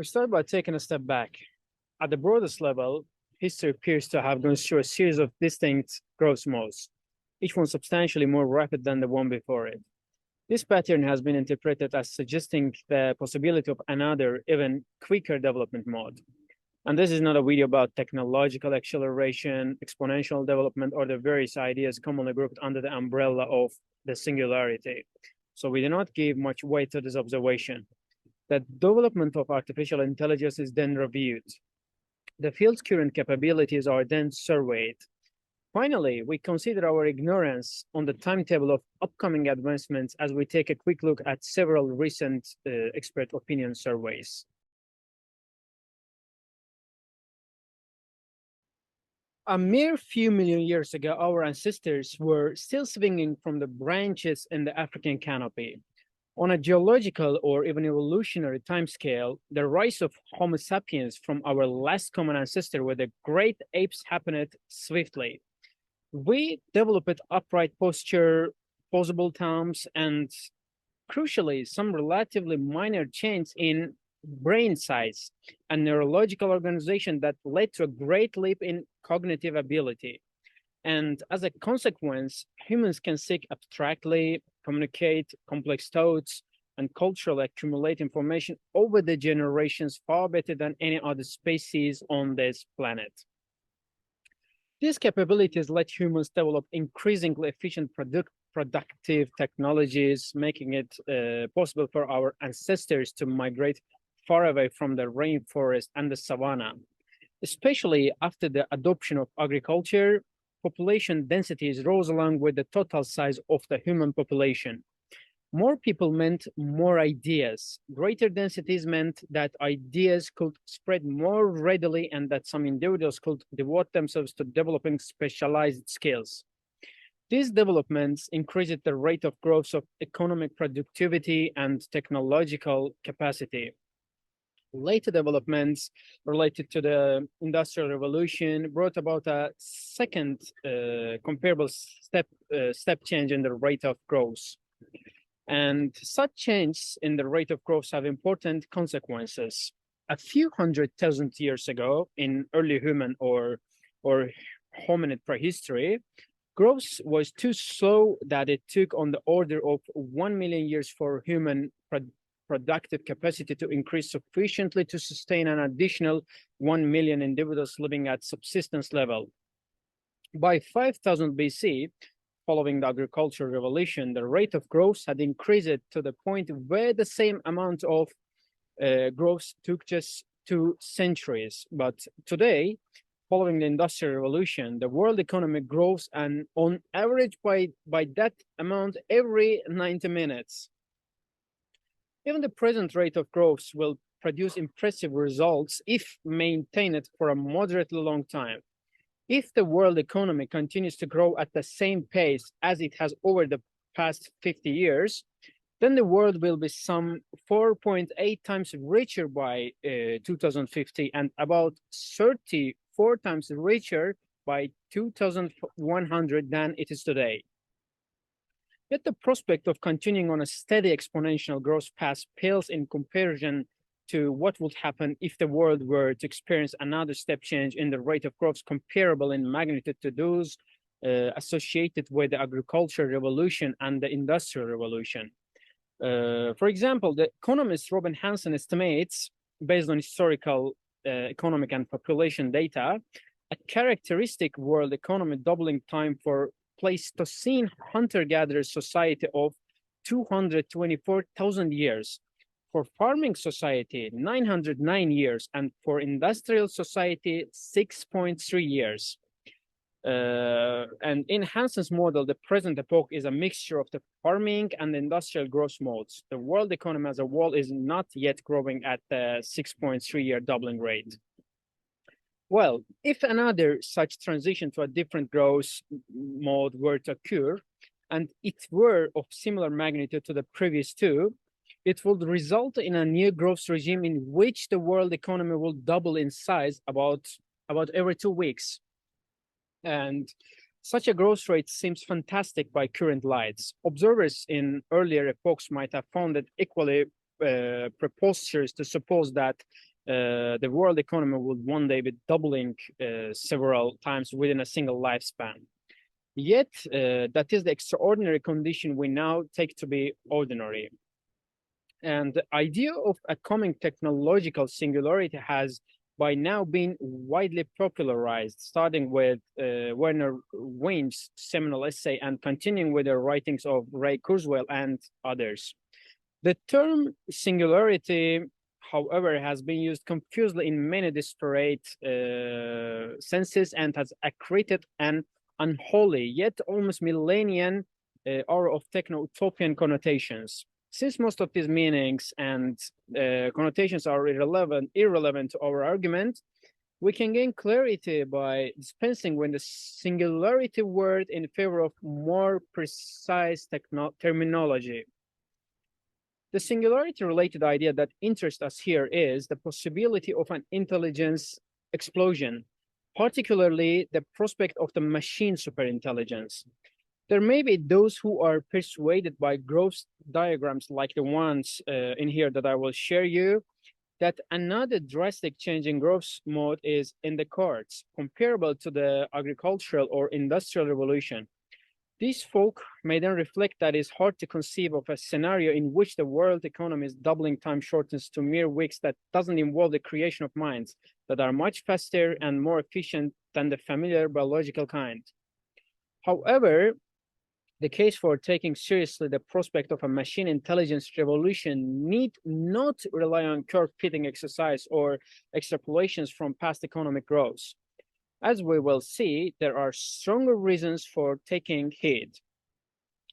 We start by taking a step back. At the broadest level, history appears to have gone through a series of distinct growth modes, each one substantially more rapid than the one before it. This pattern has been interpreted as suggesting the possibility of another, even quicker development mode. And this is not a video about technological acceleration, exponential development, or the various ideas commonly grouped under the umbrella of the singularity. So we do not give much weight to this observation. The development of artificial intelligence is then reviewed. The field's current capabilities are then surveyed. Finally, we consider our ignorance on the timetable of upcoming advancements as we take a quick look at several recent expert opinion surveys. A mere few million years ago, our ancestors were still swinging from the branches in the African canopy. On a geological or even evolutionary timescale, the rise of Homo sapiens from our last common ancestor with the great apes happened swiftly. We developed upright posture, posable thumbs, and crucially, some relatively minor change in brain size and neurological organization that led to a great leap in cognitive ability. And as a consequence, humans can think abstractly, communicate complex thoughts, and culturally accumulate information over the generations far better than any other species on this planet. These capabilities let humans develop increasingly efficient productive technologies, making it possible for our ancestors to migrate far away from the rainforest and the savanna. Especially after the adoption of agriculture, population densities rose along with the total size of the human population. More people meant more ideas. Greater densities meant that ideas could spread more readily and that some individuals could devote themselves to developing specialized skills. These developments increased the rate of growth of economic productivity and technological capacity. Later developments related to the Industrial Revolution brought about a second comparable step change in the rate of growth. And such changes in the rate of growth have important consequences. A few 100,000 years ago, in early human or hominid prehistory, growth was too slow that it took on the order of 1 million years for human productive capacity to increase sufficiently to sustain an additional 1 million individuals living at subsistence level. By 5000 BC, following the agricultural revolution, the rate of growth had increased to the point where the same amount of growth took just 2 centuries. But today, following the Industrial Revolution, the world economy grows and on average by that amount every 90 minutes. Even the present rate of growth will produce impressive results if maintained for a moderately long time. If the world economy continues to grow at the same pace as it has over the past 50 years, then the world will be some 4.8 times richer by 2050 and about 34 times richer by 2100 than it is today. Yet the prospect of continuing on a steady exponential growth path pales in comparison to what would happen if the world were to experience another step change in the rate of growth comparable in magnitude to those associated with the agricultural revolution and the industrial revolution. For example, the economist Robin Hanson estimates, based on historical economic and population data, a characteristic world economy doubling time for Pleistocene hunter-gatherer society of 224,000 years, for farming society 909 years, and for industrial society 6.3 years. And in Hanson's model, the present epoch is a mixture of the farming and industrial growth modes. The world economy as a whole is not yet growing at the 6.3-year doubling rate. Well, if another such transition to a different growth mode were to occur, and it were of similar magnitude to the previous two, it would result in a new growth regime in which the world economy will double in size about every 2 weeks. And such a growth rate seems fantastic by current lights. Observers in earlier epochs might have found it equally preposterous to suppose that the world economy would one day be doubling several times within a single lifespan. Yet, that is the extraordinary condition we now take to be ordinary. And the idea of a coming technological singularity has by now been widely popularized, starting with Werner Wein's seminal essay and continuing with the writings of Ray Kurzweil and others. The term singularity, however, has been used confusedly in many disparate senses and has accreted an unholy, yet almost millennian aura of techno-utopian connotations. Since most of these meanings and connotations are irrelevant to our argument, we can gain clarity by dispensing with the singularity word in favor of more precise terminology. The singularity-related idea that interests us here is the possibility of an intelligence explosion, particularly the prospect of the machine superintelligence. There may be those who are persuaded by growth diagrams like the ones in here that I will share you, that another drastic change in growth mode is in the cards, comparable to the agricultural or industrial revolution. These folk may then reflect that it's hard to conceive of a scenario in which the world economy's doubling time shortens to mere weeks that doesn't involve the creation of minds that are much faster and more efficient than the familiar biological kind. However, the case for taking seriously the prospect of a machine intelligence revolution need not rely on curve-fitting exercise or extrapolations from past economic growth. As we will see, there are stronger reasons for taking heed.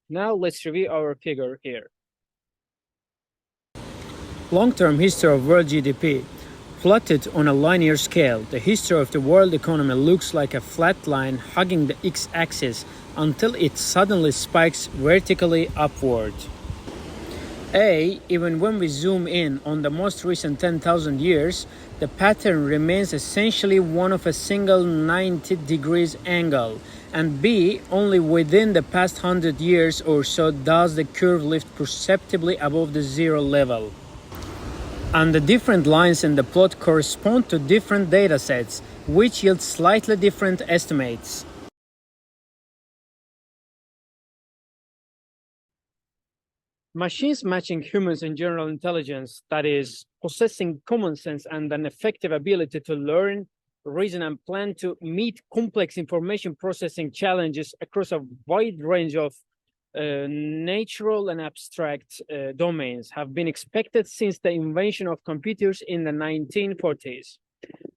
Now let's review our figure here. Long-term history of world GDP. Plotted on a linear scale, the history of the world economy looks like a flat line hugging the x-axis until it suddenly spikes vertically upward. Even when we zoom in on the most recent 10,000 years, the pattern remains essentially one of a single 90 degrees angle, and B, only within the past 100 years or so does the curve lift perceptibly above the zero level. And the different lines in the plot correspond to different data sets, which yield slightly different estimates. Machines matching humans in general intelligence, that is, possessing common sense and an effective ability to learn, reason, and plan to meet complex information processing challenges across a wide range of natural and abstract domains have been expected since the invention of computers in the 1940s.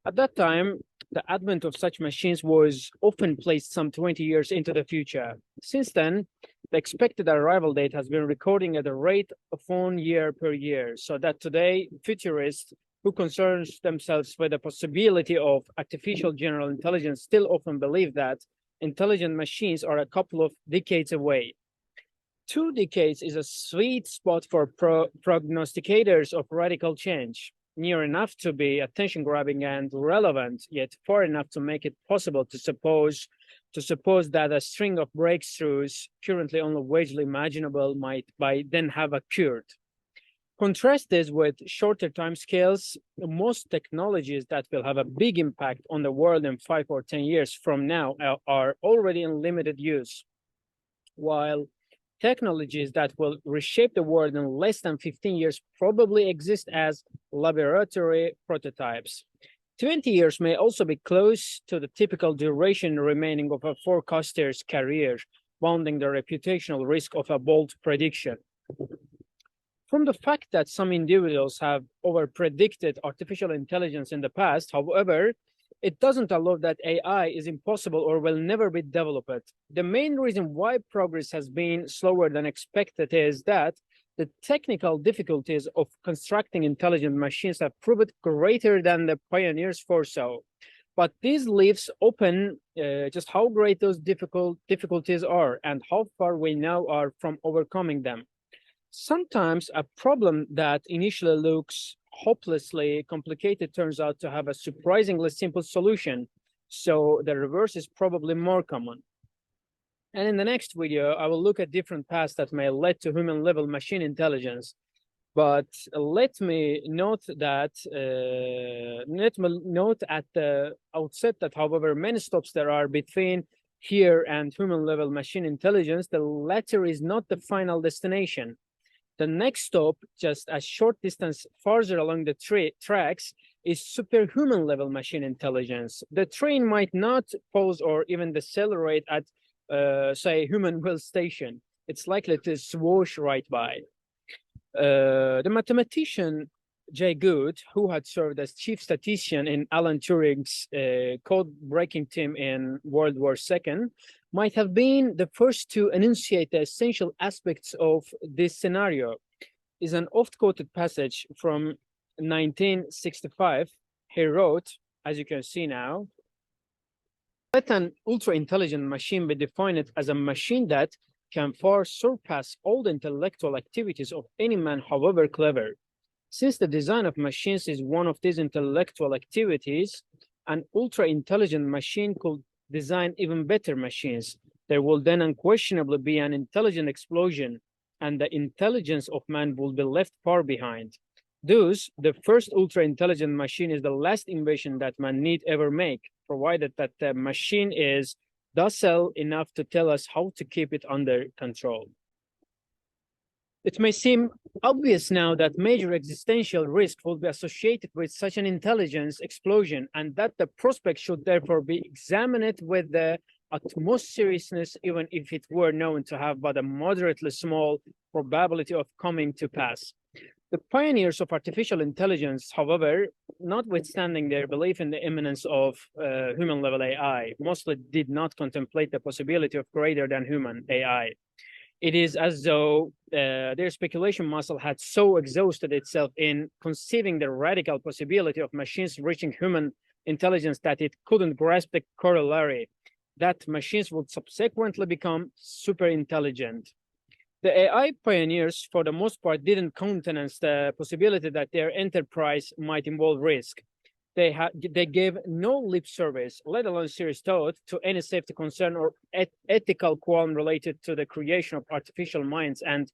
At that time, the advent of such machines was often placed some 20 years into the future. Since then, the expected arrival date has been recording at a rate of 1 year per year, so that today, futurists who concern themselves with the possibility of artificial general intelligence still often believe that intelligent machines are a couple of decades away. 2 decades is a sweet spot for prognosticators of radical change, near enough to be attention-grabbing and relevant, yet far enough to make it possible to suppose that a string of breakthroughs currently only vaguely imaginable might by then have occurred. Contrast this with shorter timescales. Most technologies that will have a big impact on the world in 5 or 10 years from now are already in limited use, while technologies that will reshape the world in less than 15 years probably exist as laboratory prototypes. 20 years may also be close to the typical duration remaining of a forecaster's career, bounding the reputational risk of a bold prediction. From the fact that some individuals have over-predicted artificial intelligence in the past, however, it doesn't allow that AI is impossible or will never be developed. The main reason why progress has been slower than expected is that the technical difficulties of constructing intelligent machines have proved greater than the pioneers foresaw. But this leaves open just how great those difficulties are and how far we now are from overcoming them. Sometimes a problem that initially looks hopelessly complicated turns out to have a surprisingly simple solution, so the reverse is probably more common. And in the next video, I will look at different paths that may lead to human-level machine intelligence. But let me note that at the outset that, however, many stops there are between here and human level machine intelligence, the latter is not the final destination. The next stop, just a short distance farther along the tracks, is superhuman level machine intelligence. The train might not pause or even decelerate at, say, human will station. It's likely to swoosh right by. The mathematician Jay Good, who had served as chief statistician in Alan Turing's code-breaking team in World War II, might have been the first to enunciate the essential aspects of this scenario. Is an oft-quoted passage from 1965. He wrote, as you can see now, let an ultra-intelligent machine be defined as a machine that can far surpass all the intellectual activities of any man, however clever. Since the design of machines is one of these intellectual activities, an ultra-intelligent machine could design even better machines. There will then unquestionably be an intelligent explosion, and the intelligence of man will be left far behind. Thus, the first ultra-intelligent machine is the last invention that man need ever make, provided that the machine is docile enough to tell us how to keep it under control. It may seem obvious now that major existential risk will be associated with such an intelligence explosion, and that the prospect should therefore be examined with the utmost seriousness, even if it were known to have but a moderately small probability of coming to pass. The pioneers of artificial intelligence, however, notwithstanding their belief in the imminence of human-level AI, mostly did not contemplate the possibility of greater than human AI. It is as though their speculation muscle had so exhausted itself in conceiving the radical possibility of machines reaching human intelligence that it couldn't grasp the corollary, that machines would subsequently become super intelligent. The AI pioneers, for the most part, didn't countenance the possibility that their enterprise might involve risk. They gave no lip service, let alone serious thought, to any safety concern or ethical qualm related to the creation of artificial minds and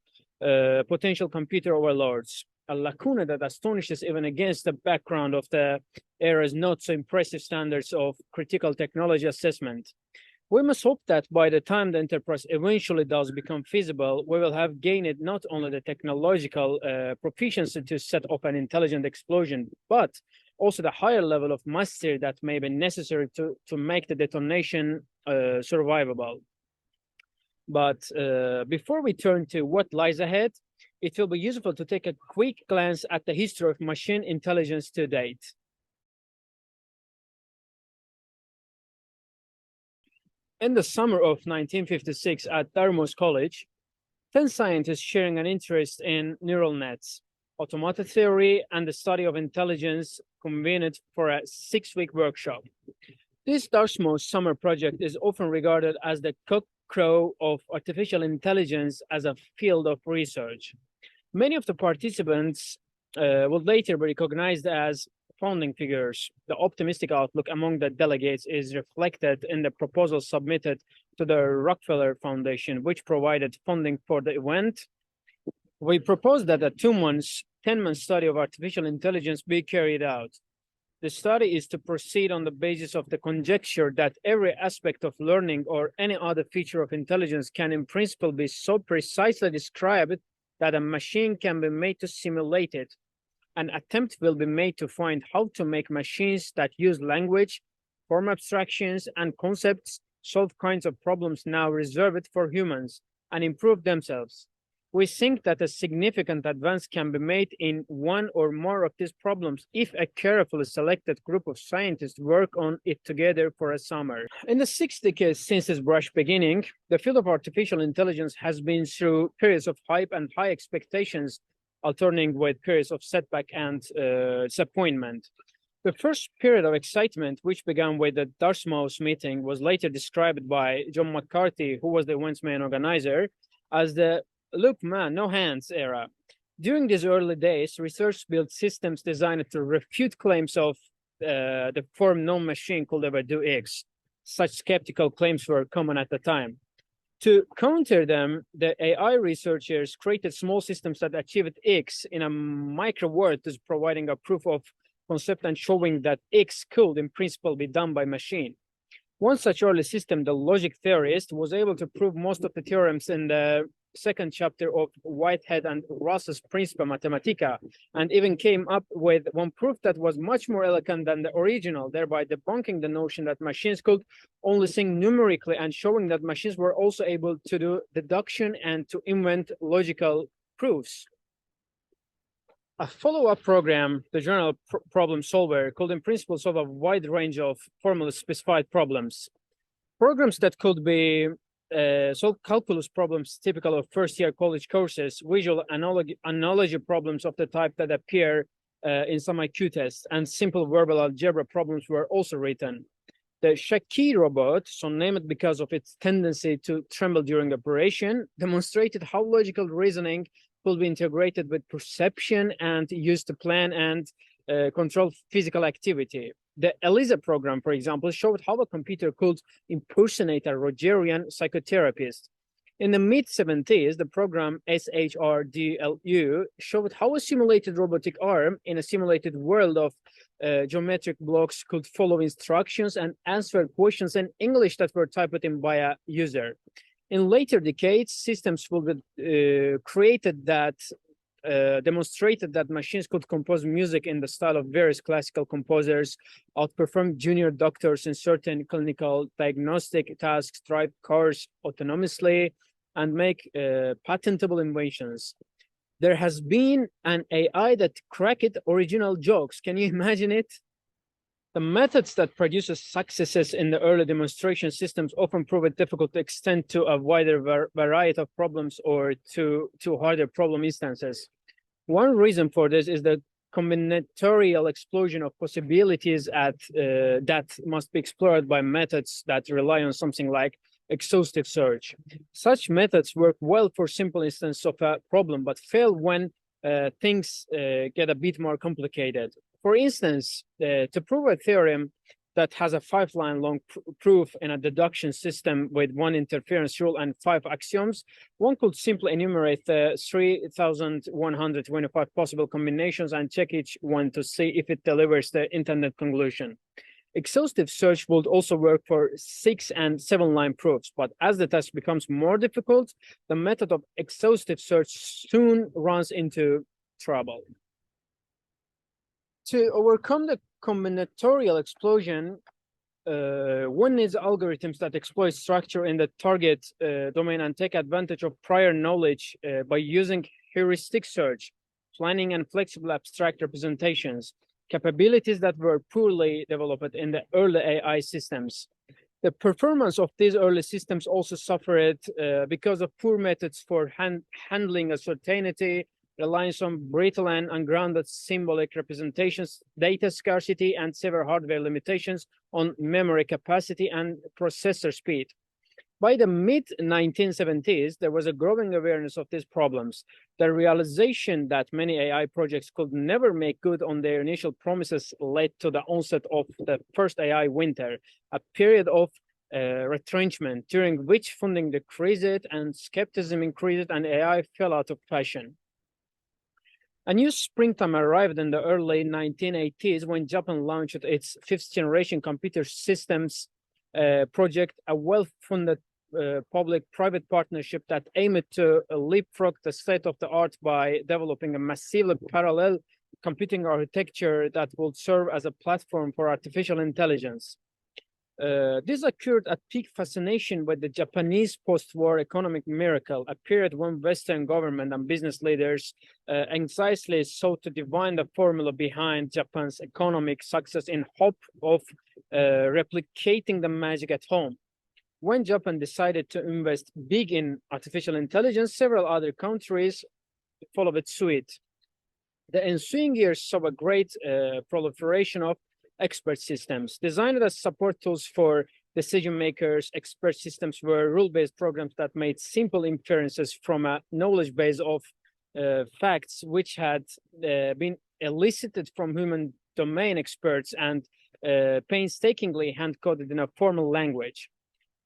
potential computer overlords. A lacuna that astonishes even against the background of the era's not so impressive standards of critical technology assessment. We must hope that by the time the enterprise eventually does become feasible, we will have gained not only the technological proficiency to set up an intelligent explosion, but also the higher level of mastery that may be necessary to make the detonation survivable. But before we turn to what lies ahead, it will be useful to take a quick glance at the history of machine intelligence to date. In the summer of 1956 at Dartmouth College, 10 scientists sharing an interest in neural nets, automated theory, and the study of intelligence convened for a 6-week workshop. This Dartmouth summer project is often regarded as the cock-crow of artificial intelligence as a field of research. Many of the participants would later be recognized as founding figures. The optimistic outlook among the delegates is reflected in the proposal submitted to the Rockefeller Foundation, which provided funding for the event. We propose that a 10-month study of artificial intelligence be carried out. The study is to proceed on the basis of the conjecture that every aspect of learning or any other feature of intelligence can in principle be so precisely described that a machine can be made to simulate it. An attempt will be made to find how to make machines that use language, form abstractions, and concepts solve kinds of problems now reserved for humans and improve themselves. We think that a significant advance can be made in one or more of these problems if a carefully selected group of scientists work on it together for a summer. In the 6 decades since its brush beginning, the field of artificial intelligence has been through periods of hype and high expectations, alternating with periods of setback and disappointment. The first period of excitement, which began with the Dartmouth meeting, was later described by John McCarthy, who was the event's main organizer, as the "look man, no hands" era. During these early days, research built systems designed to refute claims of the form no machine could ever do X. Such skeptical claims were common at the time. To counter them, the AI researchers created small systems that achieved X in a micro-word, thus providing a proof of concept and showing that X could, in principle, be done by machine. One such early system, the logic theorist, was able to prove most of the theorems in the second chapter of Whitehead and Ross's Principia Mathematica, and even came up with one proof that was much more elegant than the original, thereby debunking the notion that machines could only think numerically and showing that machines were also able to do deduction and to invent logical proofs. A follow-up program, the general problem solver, could in principle solve a wide range of formally specified problems. Programs that could be solve calculus problems typical of first-year college courses, visual analogy problems of the type that appear in some IQ tests, and simple verbal algebra problems were also written. The Shaki robot, so named because of its tendency to tremble during operation, demonstrated how logical reasoning could be integrated with perception and used to plan and control physical activity. The ELISA program, for example, showed how a computer could impersonate a Rogerian psychotherapist. In the mid-70s, the program SHRDLU showed how a simulated robotic arm in a simulated world of geometric blocks could follow instructions and answer questions in English that were typed in by a user. In later decades, systems will be created that demonstrated that machines could compose music in the style of various classical composers, outperform junior doctors in certain clinical diagnostic tasks, drive cars autonomously, and make patentable inventions. There has been an AI that cracked original jokes. Can you imagine it? The methods that produces successes in the early demonstration systems often prove it difficult to extend to a wider variety of problems or to harder problem instances. One reason for this is the combinatorial explosion of possibilities that must be explored by methods that rely on something like exhaustive search. Such methods work well for simple instances of a problem, but fail when things get a bit more complicated. For instance, to prove a theorem that has a 5-line long proof in a deduction system with one interference rule and 5 axioms, one could simply enumerate the 3,125 possible combinations and check each one to see if it delivers the intended conclusion. Exhaustive search would also work for 6- and 7-line proofs, but as the test becomes more difficult, the method of exhaustive search soon runs into trouble. To overcome the combinatorial explosion, one needs algorithms that exploit structure in the target domain and take advantage of prior knowledge by using heuristic search, planning, and flexible abstract representations, capabilities that were poorly developed in the early AI systems. The performance of these early systems also suffered because of poor methods for handling uncertainty, reliance on brittle and ungrounded symbolic representations, data scarcity, and severe hardware limitations on memory capacity and processor speed. By the mid-1970s, there was a growing awareness of these problems. The realization that many AI projects could never make good on their initial promises led to the onset of the first AI winter, a period of retrenchment during which funding decreased and skepticism increased and AI fell out of fashion. A new springtime arrived in the early 1980s when Japan launched its 5th-generation computer systems project, a well-funded public-private partnership that aimed to leapfrog the state-of-the-art by developing a massively parallel computing architecture that would serve as a platform for artificial intelligence. This occurred at peak fascination with the Japanese post-war economic miracle, a period when Western government and business leaders anxiously sought to divine the formula behind Japan's economic success in hope of replicating the magic at home. When Japan decided to invest big in artificial intelligence, several other countries followed suit. The ensuing years saw a great proliferation of expert systems. Designed as support tools for decision makers, expert systems were rule-based programs that made simple inferences from a knowledge base of facts which had been elicited from human domain experts and painstakingly hand-coded in a formal language.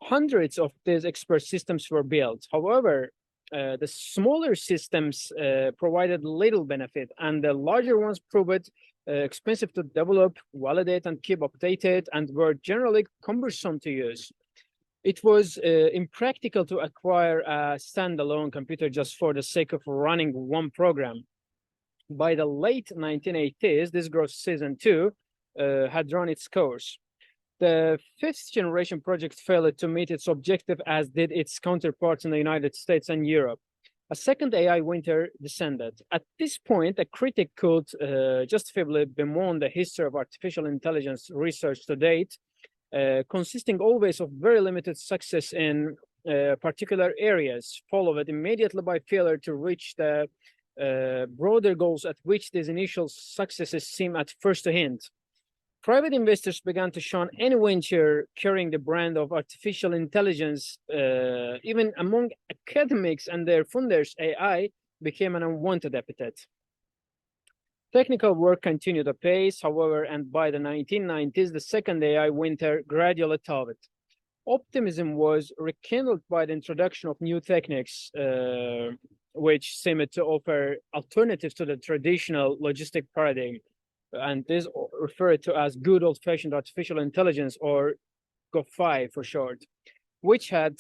Hundreds of these expert systems were built. However, the smaller systems provided little benefit, and the larger ones proved expensive to develop, validate, and keep updated, and were generally cumbersome to use. It was impractical to acquire a standalone computer just for the sake of running one program. By the late 1980s, this growth season two had run its course. The fifth generation project failed to meet its objective, as did its counterparts in the United States and Europe. A second AI winter descended. At this point, a critic could justifiably bemoan the history of artificial intelligence research to date, consisting always of very limited success in particular areas, followed immediately by failure to reach the broader goals at which these initial successes seem at first to hint. Private investors began to shun any venture carrying the brand of artificial intelligence. Even among academics and their funders, AI became an unwanted epithet. Technical work continued apace, however, and by the 1990s, the second AI winter gradually thawed. Optimism was rekindled by the introduction of new techniques, which seemed to offer alternatives to the traditional logistic paradigm, and this referred to as good old-fashioned artificial intelligence, or GOFI for short, which had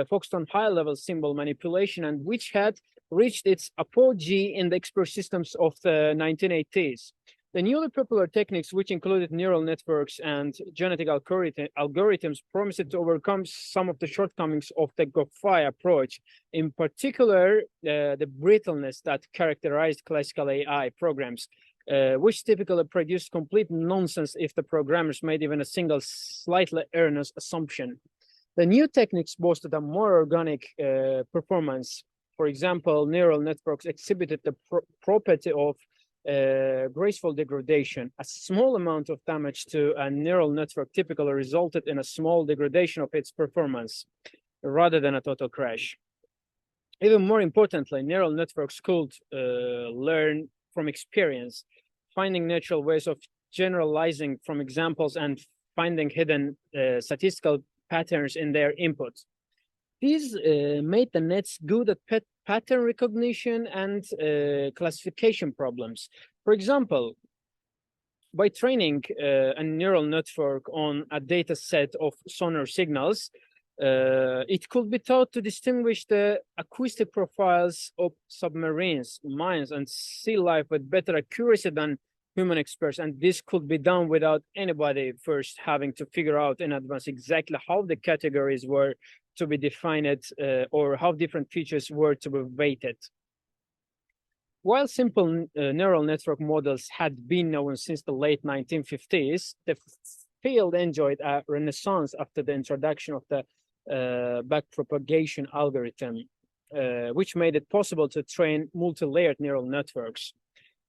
focused on high-level symbol manipulation and which had reached its apogee in the expert systems of the 1980s. The newly popular techniques, which included neural networks and genetic algorithms, promised to overcome some of the shortcomings of the GOFI approach, in particular, the brittleness that characterized classical AI programs, which typically produced complete nonsense if the programmers made even a single slightly erroneous assumption. The new techniques boasted a more organic performance. For example, neural networks exhibited the property of graceful degradation. A small amount of damage to a neural network typically resulted in a small degradation of its performance, rather than a total crash. Even more importantly, neural networks could learn from experience, finding natural ways of generalizing from examples and finding hidden statistical patterns in their input. These made the nets good at pattern recognition and classification problems. For example, by training a neural network on a data set of sonar signals, it could be taught to distinguish the acoustic profiles of submarines, mines, and sea life with better accuracy than human experts. And this could be done without anybody first having to figure out in advance exactly how the categories were to be defined or how different features were to be weighted. While simple neural network models had been known since the late 1950s, the field enjoyed a renaissance after the introduction of the backpropagation algorithm, which made it possible to train multi-layered neural networks.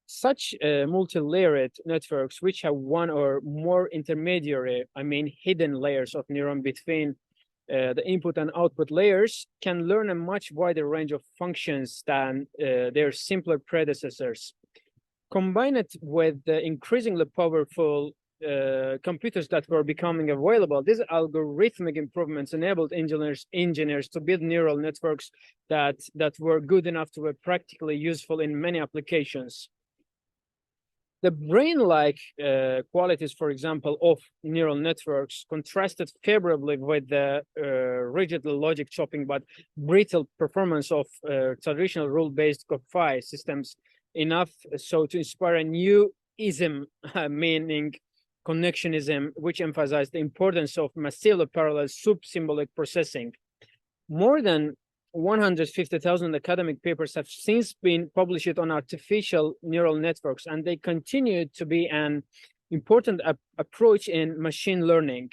Such multi-layered networks, which have one or more intermediary, hidden layers of neuron between the input and output layers, can learn a much wider range of functions than their simpler predecessors. Combined with the increasingly powerful computers that were becoming available, these algorithmic improvements enabled engineers to build neural networks that were good enough to be practically useful in many applications. The brain-like qualities, for example, of neural networks contrasted favorably with the rigid logic chopping but brittle performance of traditional rule-based GOFI systems, enough so to inspire a new ism, meaning connectionism, which emphasized the importance of massively parallel sub-symbolic processing. More than 150,000 academic papers have since been published on artificial neural networks, and they continue to be an important approach in machine learning.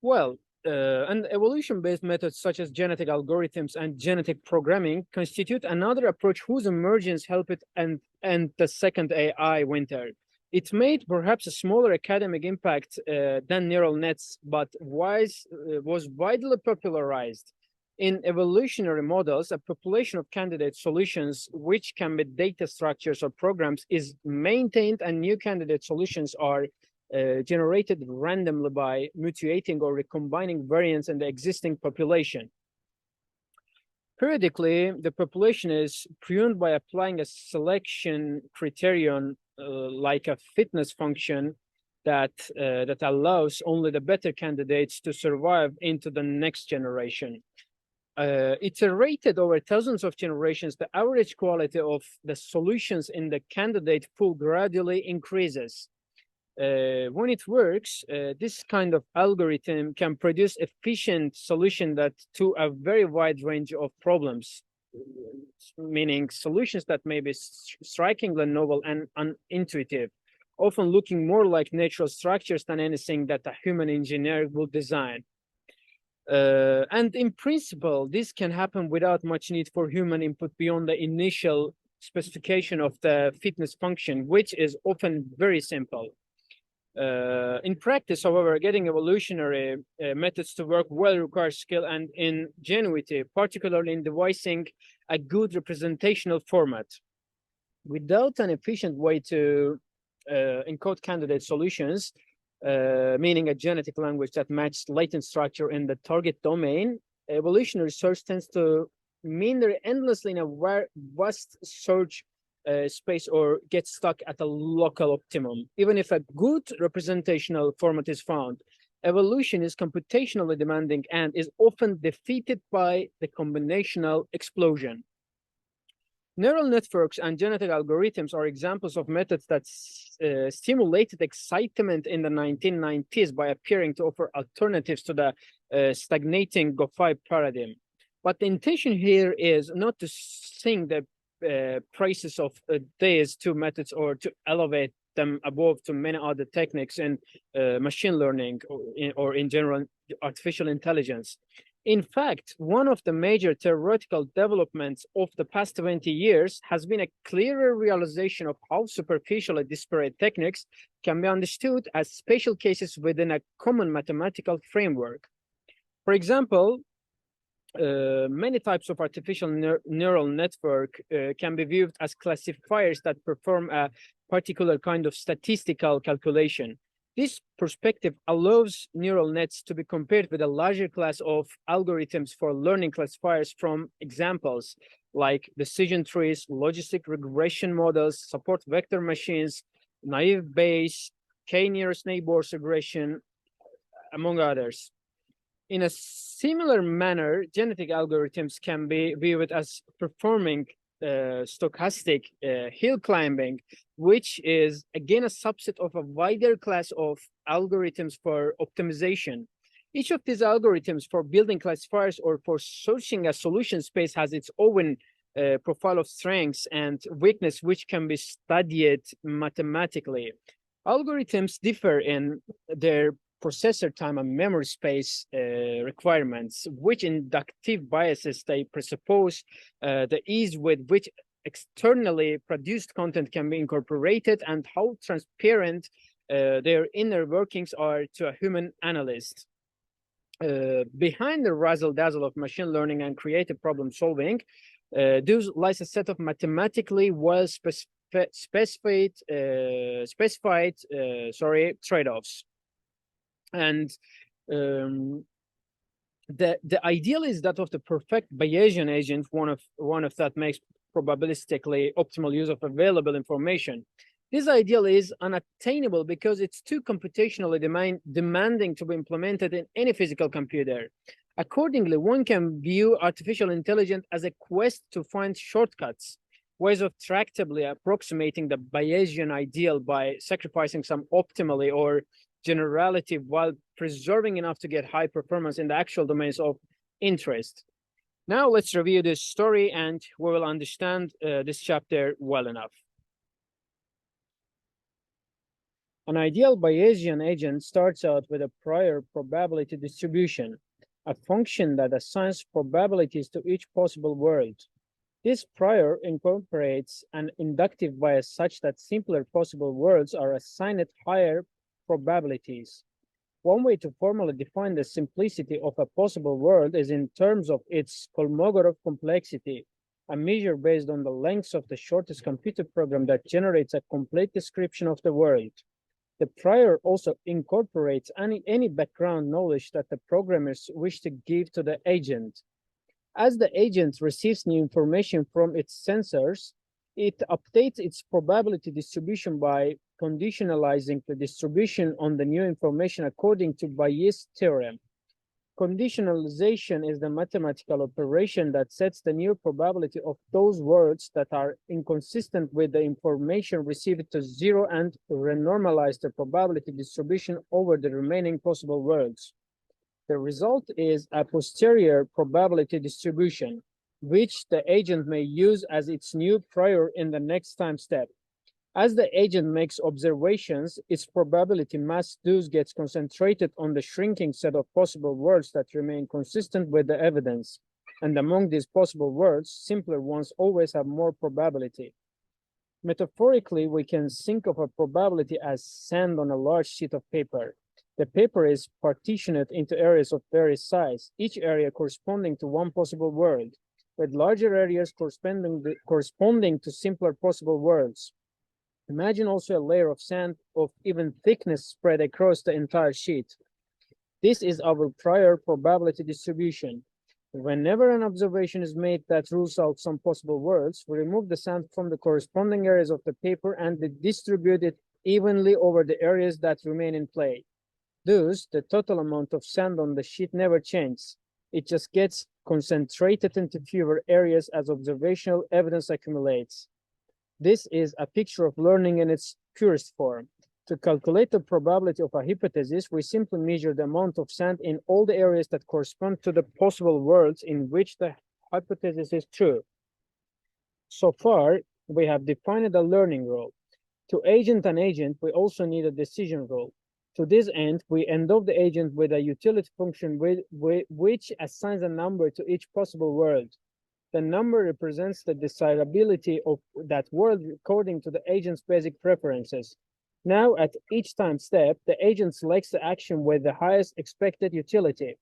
Well, and evolution-based methods such as genetic algorithms and genetic programming constitute another approach whose emergence helped end the second AI winter. It made perhaps a smaller academic impact than neural nets, but was widely popularized. In evolutionary models, a population of candidate solutions, which can be data structures or programs, is maintained, and new candidate solutions are generated randomly by mutating or recombining variants in the existing population. Periodically, the population is pruned by applying a selection criterion like a fitness function that allows only the better candidates to survive into the next generation. Iterated over thousands of generations, the average quality of the solutions in the candidate pool gradually increases. When it works, this kind of algorithm can produce efficient solution that to a very wide range of problems, meaning solutions that may be strikingly novel and unintuitive, often looking more like natural structures than anything that a human engineer would design. And in principle, this can happen without much need for human input beyond the initial specification of the fitness function, which is often very simple. In practice, however, getting evolutionary methods to work well requires skill and ingenuity, particularly in devising a good representational format. Without an efficient way to encode candidate solutions, meaning a genetic language that matches latent structure in the target domain, evolutionary search tends to meander endlessly in a vast search space or get stuck at a local optimum. Even if a good representational format is found, evolution is computationally demanding and is often defeated by the combinational explosion. Neural networks and genetic algorithms are examples of methods that stimulated excitement in the 1990s by appearing to offer alternatives to the stagnating Go5 paradigm. But the intention here is not to sing the praises of these two methods or to elevate them above to many other techniques in machine learning or in general artificial intelligence. In fact, one of the major theoretical developments of the past 20 years has been a clearer realization of how superficially disparate techniques can be understood as special cases within a common mathematical framework. For example, many types of artificial neural network can be viewed as classifiers that perform a particular kind of statistical calculation. This perspective allows neural nets to be compared with a larger class of algorithms for learning classifiers from examples like decision trees, logistic regression models, support vector machines, naive Bayes, k-nearest neighbors regression, among others. In a similar manner, genetic algorithms can be viewed as performing stochastic hill climbing, which is again a subset of a wider class of algorithms for optimization. Each of these algorithms for building classifiers or for searching a solution space has its own profile of strengths and weakness, which can be studied mathematically. Algorithms differ in their processor time and memory space requirements, which inductive biases they presuppose, the ease with which externally produced content can be incorporated, and how transparent their inner workings are to a human analyst. Behind the razzle-dazzle of machine learning and creative problem solving, there lies a set of mathematically well specified trade-offs. And the ideal is that of the perfect Bayesian agent, one of that makes probabilistically optimal use of available information. This ideal is unattainable because it's too computationally demanding to be implemented in any physical computer. Accordingly, one can view artificial intelligence as a quest to find shortcuts, ways of tractably approximating the Bayesian ideal by sacrificing some optimally or generality while preserving enough to get high performance in the actual domains of interest. Now let's review this story and we will understand this chapter well enough. An ideal Bayesian agent starts out with a prior probability distribution, a function that assigns probabilities to each possible world. This prior incorporates an inductive bias such that simpler possible worlds are assigned higher probabilities. One way to formally define the simplicity of a possible world is in terms of its Kolmogorov complexity, a measure based on the length of the shortest computer program that generates a complete description of the world. The prior also incorporates any background knowledge that the programmers wish to give to the agent. As the agent receives new information from its sensors, it updates its probability distribution by conditionalizing the distribution on the new information according to Bayes' theorem. Conditionalization is the mathematical operation that sets the new probability of those words that are inconsistent with the information received to zero and renormalize the probability distribution over the remaining possible words. The result is a posterior probability distribution, which the agent may use as its new prior in the next time step. As the agent makes observations, its probability mass thus gets concentrated on the shrinking set of possible words that remain consistent with the evidence. And among these possible words, simpler ones always have more probability. Metaphorically, we can think of a probability as sand on a large sheet of paper. The paper is partitioned into areas of various size, each area corresponding to one possible word, with larger areas corresponding to simpler possible words. Imagine also a layer of sand of even thickness spread across the entire sheet. This is our prior probability distribution. Whenever an observation is made that rules out some possible words, we remove the sand from the corresponding areas of the paper and distribute it evenly over the areas that remain in play. Thus, the total amount of sand on the sheet never changes. It just gets concentrated into fewer areas as observational evidence accumulates. This is a picture of learning in its purest form. To calculate the probability of a hypothesis, we simply measure the amount of sand in all the areas that correspond to the possible worlds in which the hypothesis is true. So far, we have defined a learning rule. To agent an agent, we also need a decision rule. To this end, we endow the agent with a utility function which assigns a number to each possible world. The number represents the desirability of that world according to the agent's basic preferences. Now, at each time step, the agent selects the action with the highest expected utility.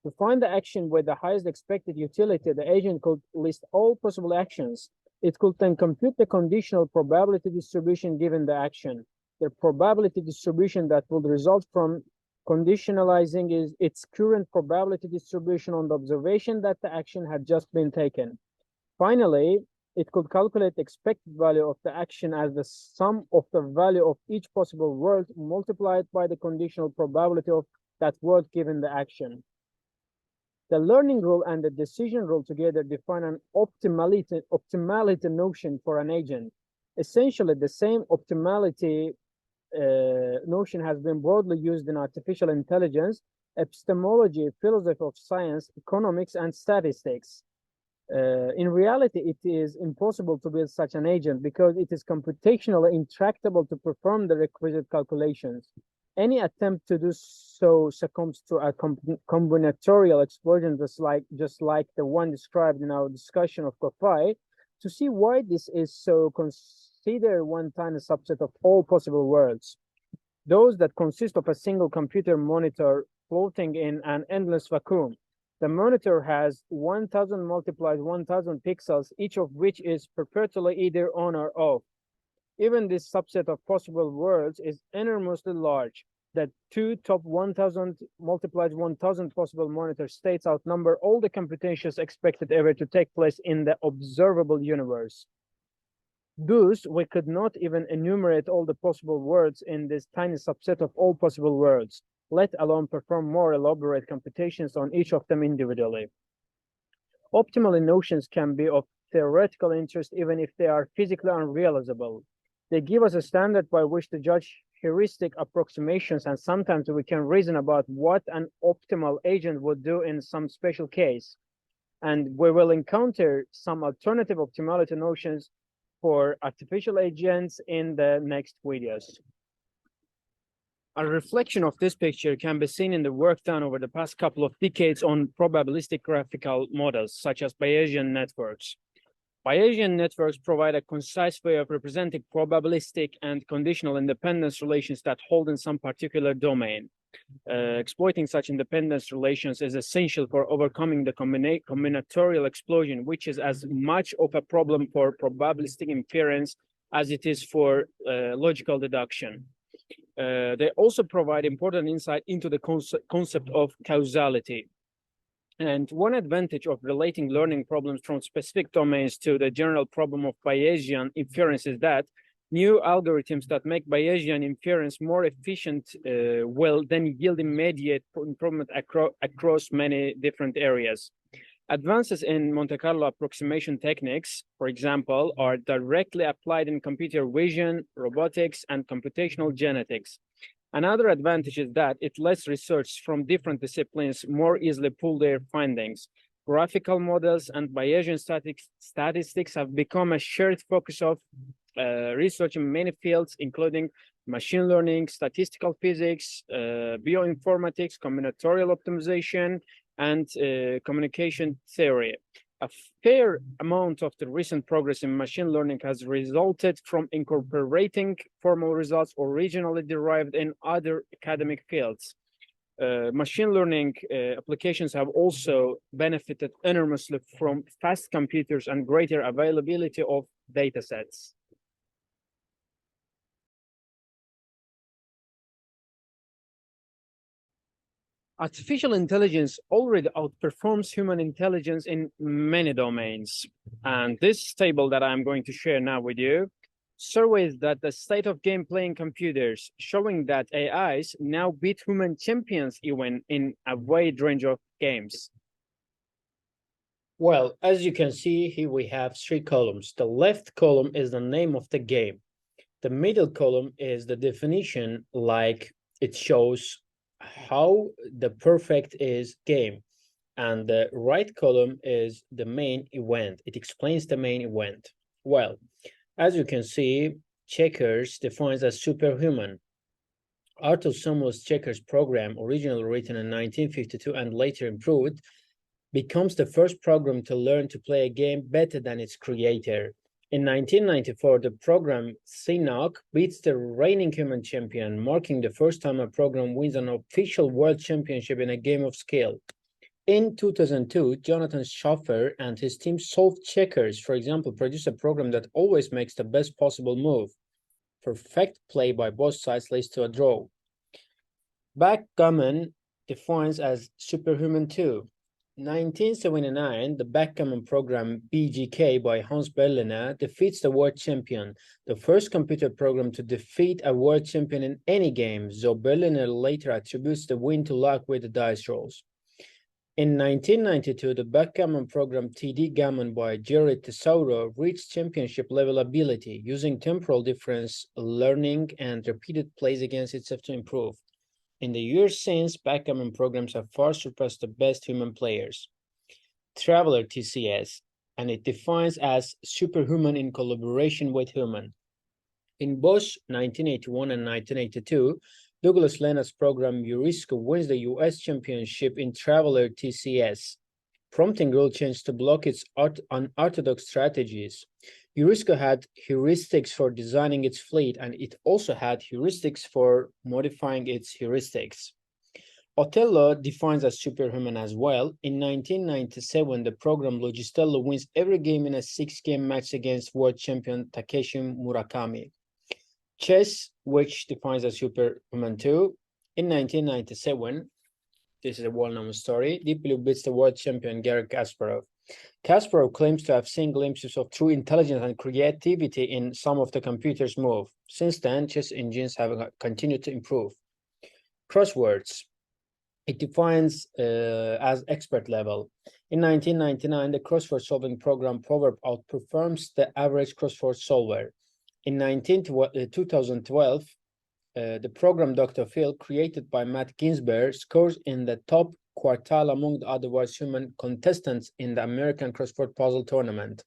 To find the action with the highest expected utility, the agent could list all possible actions. It could then compute the conditional probability distribution given the action. The probability distribution that would result from conditionalizing is its current probability distribution on the observation that the action had just been taken. Finally, it could calculate the expected value of the action as the sum of the value of each possible word multiplied by the conditional probability of that word given the action. The learning rule and the decision rule together define an optimality notion for an agent. Essentially, the same optimality notion has been broadly used in artificial intelligence, epistemology, philosophy of science, economics, and statistics. In reality, it is impossible to build such an agent because it is computationally intractable to perform the requisite calculations. Any attempt to do so succumbs to a combinatorial explosion, just like the one described in our discussion of Ko-Fi. To see why this is so, consider one tiny subset of all possible worlds. Those that consist of a single computer monitor floating in an endless vacuum. The monitor has 1000 multiplied 1000 pixels, each of which is perpetually either on or off. Even this subset of possible worlds is enormously large. The two top 1000 multiplied 1000 possible monitor states outnumber all the computations expected ever to take place in the observable universe. Thus, we could not even enumerate all the possible worlds in this tiny subset of all possible worlds, let alone perform more elaborate computations on each of them individually. Optimal notions can be of theoretical interest even if they are physically unrealizable. They give us a standard by which to judge heuristic approximations, and sometimes we can reason about what an optimal agent would do in some special case. And we will encounter some alternative optimality notions for artificial agents in the next videos. A reflection of this picture can be seen in the work done over the past couple of decades on probabilistic graphical models, such as Bayesian networks. Bayesian networks provide a concise way of representing probabilistic and conditional independence relations that hold in some particular domain. Exploiting such independence relations is essential for overcoming the combinatorial explosion, which is as much of a problem for probabilistic inference as it is for logical deduction. They also provide important insight into the concept of causality. And one advantage of relating learning problems from specific domains to the general problem of Bayesian inference is that new algorithms that make Bayesian inference more efficient will then yield immediate improvement across many different areas. Advances in Monte Carlo approximation techniques, for example, are directly applied in computer vision, robotics, and computational genetics. Another advantage is that it lets researchers from different disciplines more easily pool their findings. Graphical models and Bayesian statistics have become a shared focus of research in many fields, including machine learning, statistical physics, bioinformatics, combinatorial optimization, and communication theory. A fair amount of the recent progress in machine learning has resulted from incorporating formal results originally derived in other academic fields. Machine learning applications have also benefited enormously from fast computers and greater availability of data sets. Artificial intelligence already outperforms human intelligence in many domains. And this table that I'm going to share now with you surveys that the state of game playing computers, showing that AIs now beat human champions even in a wide range of games. Well, as you can see, here we have three columns. The left column is the name of the game. The middle column is the definition, like it shows how the perfect is game. And the right column is the main event. It explains the main event. Well, as you can see, checkers defines as superhuman. Arthur Summer's checkers program, originally written in 1952 and later improved, becomes the first program to learn to play a game better than its creator. In 1994, the program CNOC beats the reigning human champion, marking the first time a program wins an official world championship in a game of skill. In 2002, Jonathan Schaffer and his team solved checkers, for example, produced a program that always makes the best possible move. Perfect play by both sides leads to a draw. Backgammon defines as superhuman 2. 1979, the backgammon program BGK by Hans Berliner defeats the world champion, the first computer program to defeat a world champion in any game, though Berliner later attributes the win to luck with the dice rolls. In 1992, the backgammon program TD Gammon by Jerry Tesauro reached championship-level ability, using temporal difference learning and repeated plays against itself to improve. In the years since, backgammon programs have far surpassed the best human players. Traveler TCS, and it defines as superhuman in collaboration with human. In both 1981 and 1982, Douglas Leonard's program Heuristic wins the US Championship in Traveler TCS, prompting rule change to block its unorthodox strategies. Heuristic had heuristics for designing its fleet, and it also had heuristics for modifying its heuristics. Otello defines as superhuman as well. In 1997, the program Logistello wins every game in a 6-game match against world champion Takeshi Murakami. Chess, which defines as superhuman 2, in 1997, this is a well-known story, Deep Blue beats the world champion Garry Kasparov. Kasparov claims to have seen glimpses of true intelligence and creativity in some of the computer's moves. Since then, chess engines have continued to improve. Crosswords. It defines as expert level. In 1999, the crossword solving program Proverb outperforms the average crossword solver. In 2012, the program Dr. Phil, created by Matt Ginsberg, scores in the top quartile among the otherwise human contestants in the American Crossword Puzzle Tournament.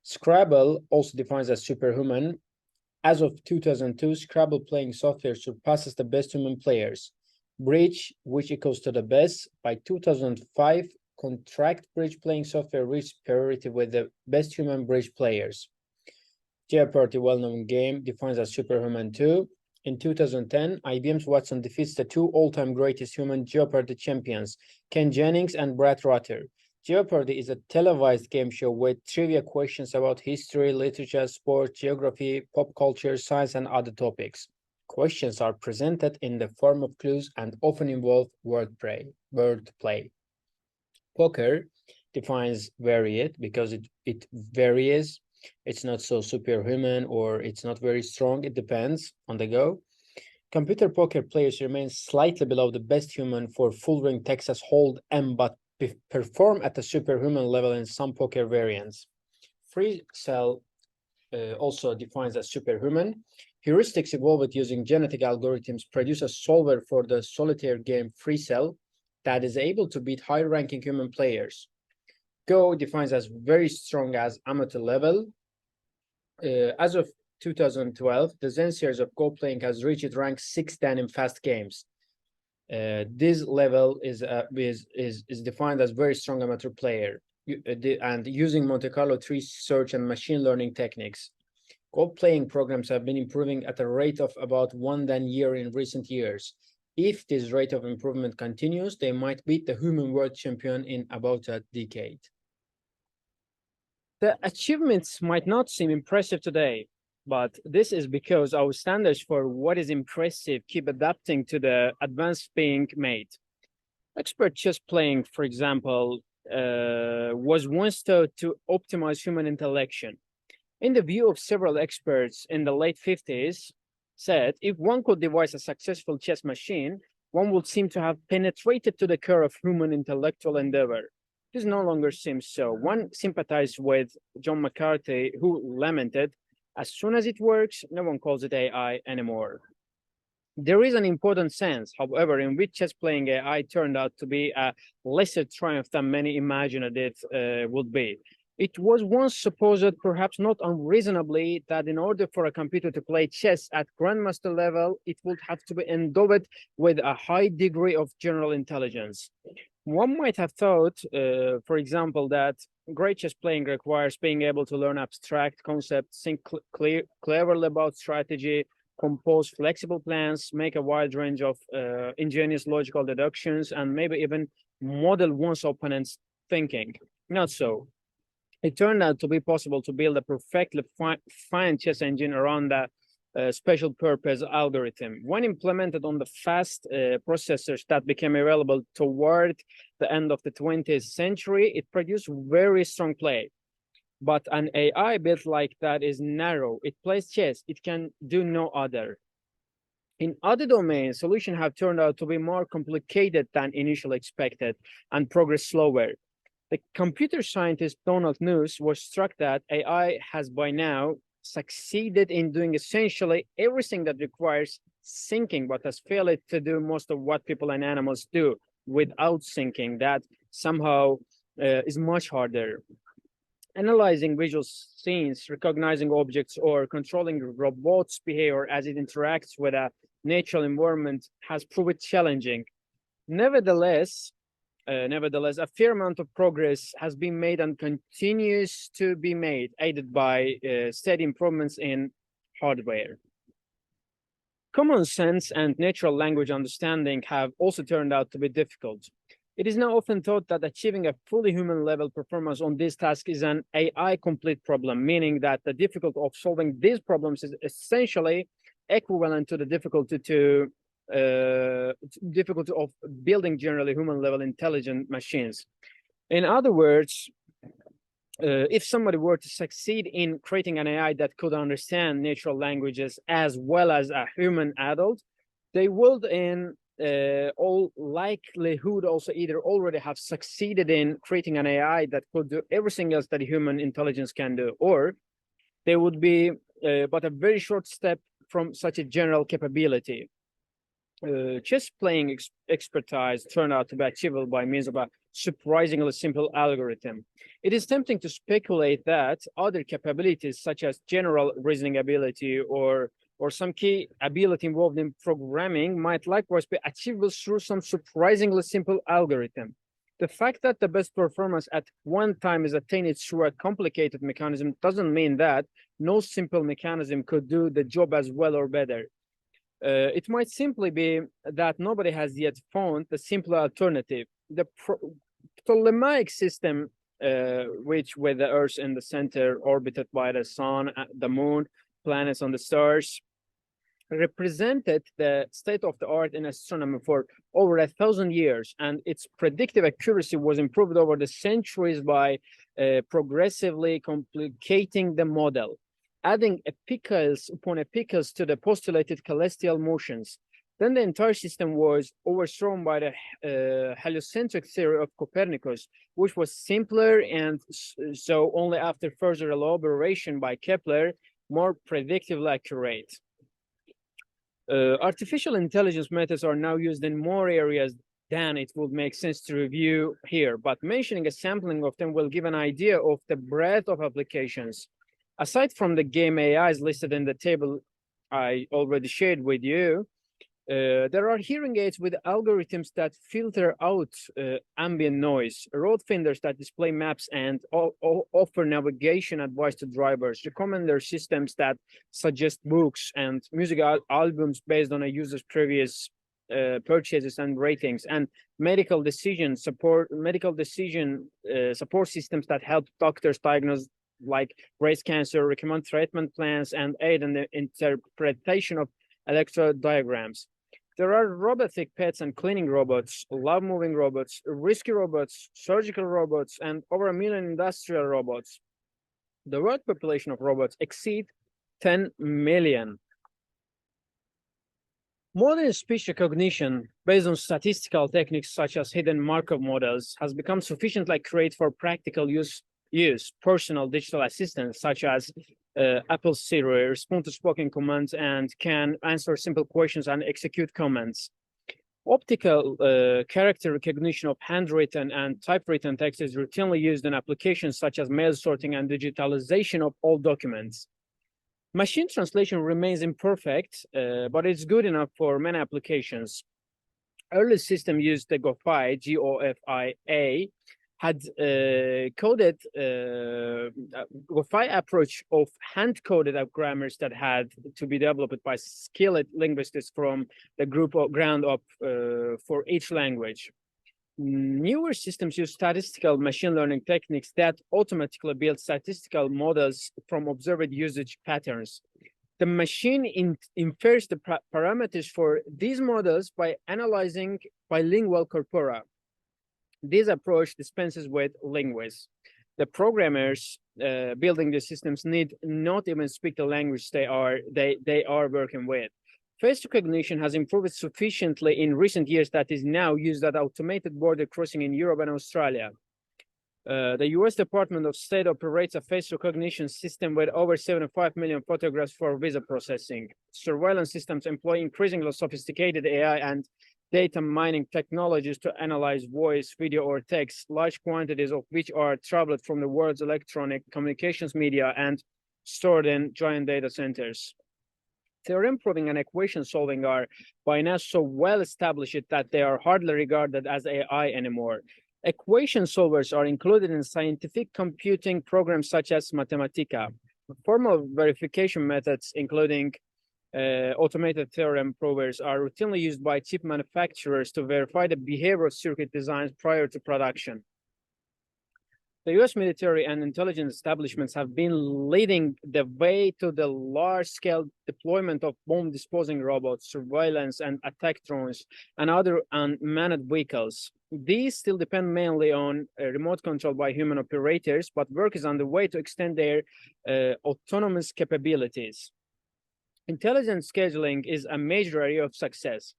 Scrabble, also defines as superhuman. As of 2002, Scrabble playing software surpasses the best human players. Bridge, which equals to the best, by 2005, contract bridge playing software reached parity with the best human bridge players. Jeopardy, well-known game, defines as superhuman 2. In 2010, IBM's Watson defeats the two all-time greatest human Jeopardy champions, Ken Jennings and Brad Rutter. Jeopardy is a televised game show with trivia questions about history, literature, sports, geography, pop culture, science, and other topics. Questions are presented in the form of clues and often involve wordplay. Poker defines varied because it varies. It's not so superhuman or it's not very strong. It depends on the go. Computer poker players remain slightly below the best human for full ring Texas Hold 'em, but perform at the superhuman level in some poker variants. Free cell also defines as superhuman. Heuristics evolved using genetic algorithms produce a solver for the solitaire game Free Cell that is able to beat high-ranking human players. Go defines as very strong as amateur level. As of 2012, the Zen series of Go playing has reached rank 610 in fast games. This level is defined as very strong amateur player and using Monte Carlo tree search and machine learning techniques. Go playing programs have been improving at a rate of about 1 year in recent years. If this rate of improvement continues, they might beat the human world champion in about a decade. The achievements might not seem impressive today, but this is because our standards for what is impressive keep adapting to the advances being made. Expert chess playing, for example, was once thought to optimize human intellection. In the view of several experts in the late 50s, said if one could devise a successful chess machine, one would seem to have penetrated to the core of human intellectual endeavor. This no longer seems so. One sympathized with John McCarthy, who lamented, as soon as it works, no one calls it AI anymore. There is an important sense, however, in which chess playing AI turned out to be a lesser triumph than many imagined it would be. It was once supposed, perhaps not unreasonably, that in order for a computer to play chess at grandmaster level, it would have to be endowed with a high degree of general intelligence. One might have thought, for example, that great chess playing requires being able to learn abstract concepts, think cleverly about strategy, compose flexible plans, make a wide range of ingenious logical deductions, and maybe even model one's opponent's thinking. Not so. It turned out to be possible to build a perfectly fine chess engine around a special purpose algorithm. When implemented on the fast processors that became available toward the end of the 20th century, it produced very strong play. But an AI built like that is narrow. It plays chess. It can do no other. In other domains, solutions have turned out to be more complicated than initially expected and progress slower. The computer scientist Donald Knuth was struck that AI has by now succeeded in doing essentially everything that requires thinking, but has failed to do most of what people and animals do without thinking. That somehow is much harder. Analyzing visual scenes, recognizing objects, or controlling robots' behavior as it interacts with a natural environment has proved challenging. Nevertheless, a fair amount of progress has been made and continues to be made, aided by steady improvements in hardware. Common sense and natural language understanding have also turned out to be difficult. It is now often thought that achieving a fully human level performance on this task is an AI complete problem, meaning that the difficulty of solving these problems is essentially equivalent to the difficulty of building generally human level intelligent machines. In other words, if somebody were to succeed in creating an AI that could understand natural languages as well as a human adult, they would in all likelihood also either already have succeeded in creating an AI that could do everything else that human intelligence can do, or they would be but a very short step from such a general capability. Chess playing expertise turned out to be achievable by means of a surprisingly simple algorithm. It is tempting to speculate that other capabilities, such as general reasoning ability or some key ability involved in programming, might likewise be achievable through some surprisingly simple algorithm. The fact that the best performance at one time is attained through a complicated mechanism doesn't mean that no simple mechanism could do the job as well or better. It might simply be that nobody has yet found the simpler alternative. The Ptolemaic system, which with the Earth in the center, orbited by the sun, the moon, planets, and the stars, represented the state of the art in astronomy for over 1,000 years, and its predictive accuracy was improved over the centuries by progressively complicating the model, adding epicals upon epicals to the postulated celestial motions. Then the entire system was overthrown by the heliocentric theory of Copernicus, which was simpler and so only after further elaboration by Kepler, more predictively accurate. Artificial intelligence methods are now used in more areas than it would make sense to review here, but mentioning a sampling of them will give an idea of the breadth of applications. Aside from the game AIs listed in the table I already shared with you, there are hearing aids with algorithms that filter out ambient noise, road finders that display maps and offer navigation advice to drivers, recommender systems that suggest books and music albums based on a user's previous purchases and ratings, and medical decision support systems that help doctors diagnose like breast cancer, recommend treatment plans, and aid in the interpretation of electrodiagrams. There are robotic pets and cleaning robots, love-moving robots, risky robots, surgical robots, and over 1 million industrial robots. The world population of robots exceeds 10 million. Modern speech recognition, based on statistical techniques such as hidden Markov models, has become sufficiently accurate for practical use. Personal digital assistants such as Apple Siri respond to spoken commands and can answer simple questions and execute commands. Optical character recognition of handwritten and typewritten text is routinely used in applications such as mail sorting and digitalization of all documents. Machine translation remains imperfect, but it's good enough for many applications. Early system used the GOFIA, G-O-F-I-A, had coded GOFIA approach of hand-coded grammars that had to be developed by skilled linguists from the group of ground up for each language. Newer systems use statistical machine learning techniques that automatically build statistical models from observed usage patterns. The machine infers the parameters for these models by analyzing bilingual corpora. This approach dispenses with linguists. The programmers building the systems need not even speak the language they are working with. Face recognition has improved sufficiently in recent years that is now used at automated border crossing in Europe and Australia. The US Department of State operates a face recognition system with over 75 million photographs for visa processing. Surveillance systems employ increasingly sophisticated AI and data mining technologies to analyze voice, video, or text, large quantities of which are traveled from the world's electronic communications media and stored in giant data centers. Theorem proving and equation solving are by now so well established that they are hardly regarded as AI anymore. Equation solvers are included in scientific computing programs such as Mathematica. Formal verification methods, including automated theorem provers, are routinely used by chip manufacturers to verify the behavior of circuit designs prior to production. The US military and intelligence establishments have been leading the way to the large-scale deployment of bomb-disposing robots, surveillance and attack drones, and other unmanned vehicles. These still depend mainly on remote control by human operators, but work is underway to extend their autonomous capabilities. Intelligent scheduling is a major area of success.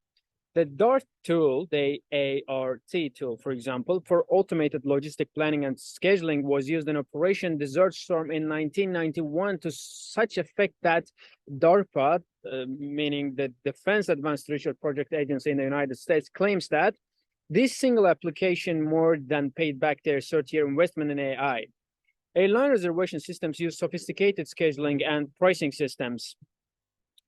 The DART tool, the ART tool, for example, for automated logistic planning and scheduling was used in Operation Desert Storm in 1991 to such effect that DARPA, meaning the Defense Advanced Research Project Agency in the United States, claims that this single application more than paid back their 30-year investment in AI. Airline reservation systems use sophisticated scheduling and pricing systems.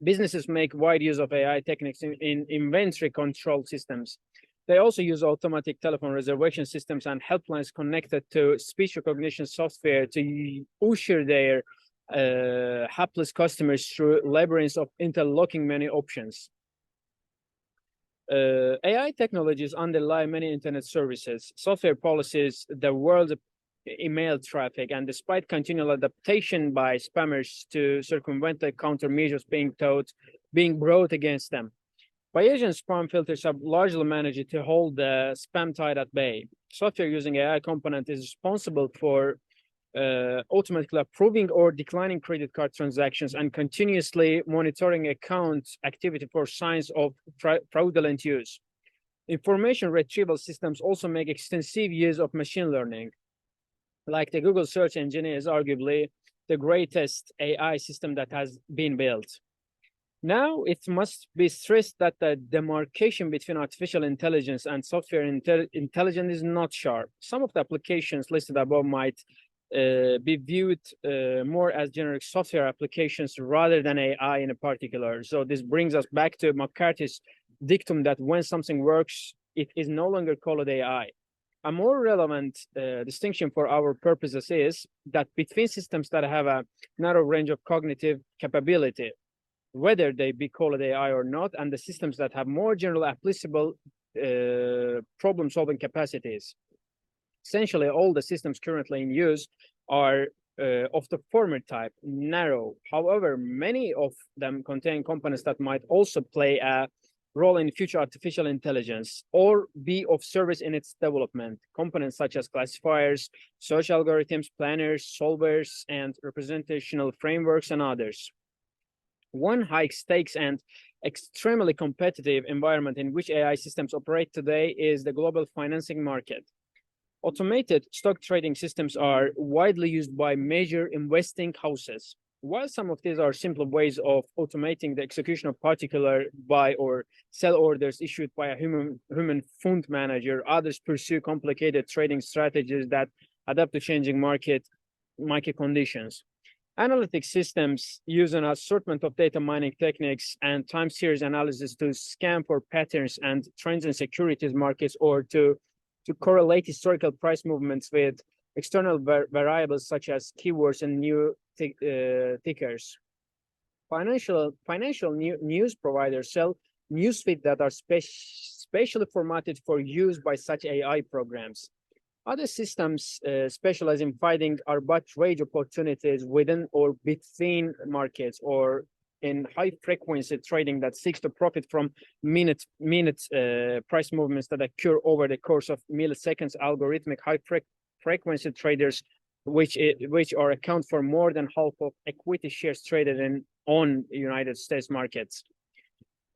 Businesses make wide use of AI techniques in inventory control systems. They also use automatic telephone reservation systems and helplines connected to speech recognition software to usher their hapless customers through labyrinths of interlocking menu options. AI technologies underlie many internet services, software policies, the world's email traffic, and despite continual adaptation by spammers to circumvent the countermeasures being taught being brought against them. Bayesian spam filters have largely managed to hold the spam tide at bay. Software using AI component is responsible for automatically approving or declining credit card transactions and continuously monitoring account activity for signs of fraudulent use. Information retrieval systems also make extensive use of machine learning. Like the Google search engine is arguably the greatest AI system that has been built. Now, it must be stressed that the demarcation between artificial intelligence and software intelligence is not sharp. Some of the applications listed above might be viewed more as generic software applications rather than AI in particular. So this brings us back to McCarthy's dictum that when something works, it is no longer called AI. A more relevant distinction for our purposes is that between systems that have a narrow range of cognitive capability, whether they be called AI or not, and the systems that have more general applicable problem-solving capacities. Essentially, all the systems currently in use are of the former type, narrow. However, many of them contain components that might also play a role in future artificial intelligence or be of service in its development. Components such as classifiers, search algorithms, planners, solvers, and representational frameworks, and others. One high stakes and extremely competitive environment in which AI systems operate today is the global financing market. Automated stock trading systems are widely used by major investing houses. While some of these are simple ways of automating the execution of particular buy or sell orders issued by a human fund manager, others pursue complicated trading strategies that adapt to changing market conditions. Analytic systems use an assortment of data mining techniques and time series analysis to scan for patterns and trends in securities markets or to correlate historical price movements with external variables such as keywords and new tickers. Financial news providers sell newsfeeds that are specially formatted for use by such AI programs. Other systems specialize in finding arbitrage opportunities within or between markets or in high-frequency trading that seeks to profit from minute price movements that occur over the course of milliseconds. Algorithmic high-frequency traders, which are account for more than half of equity shares traded on United States markets.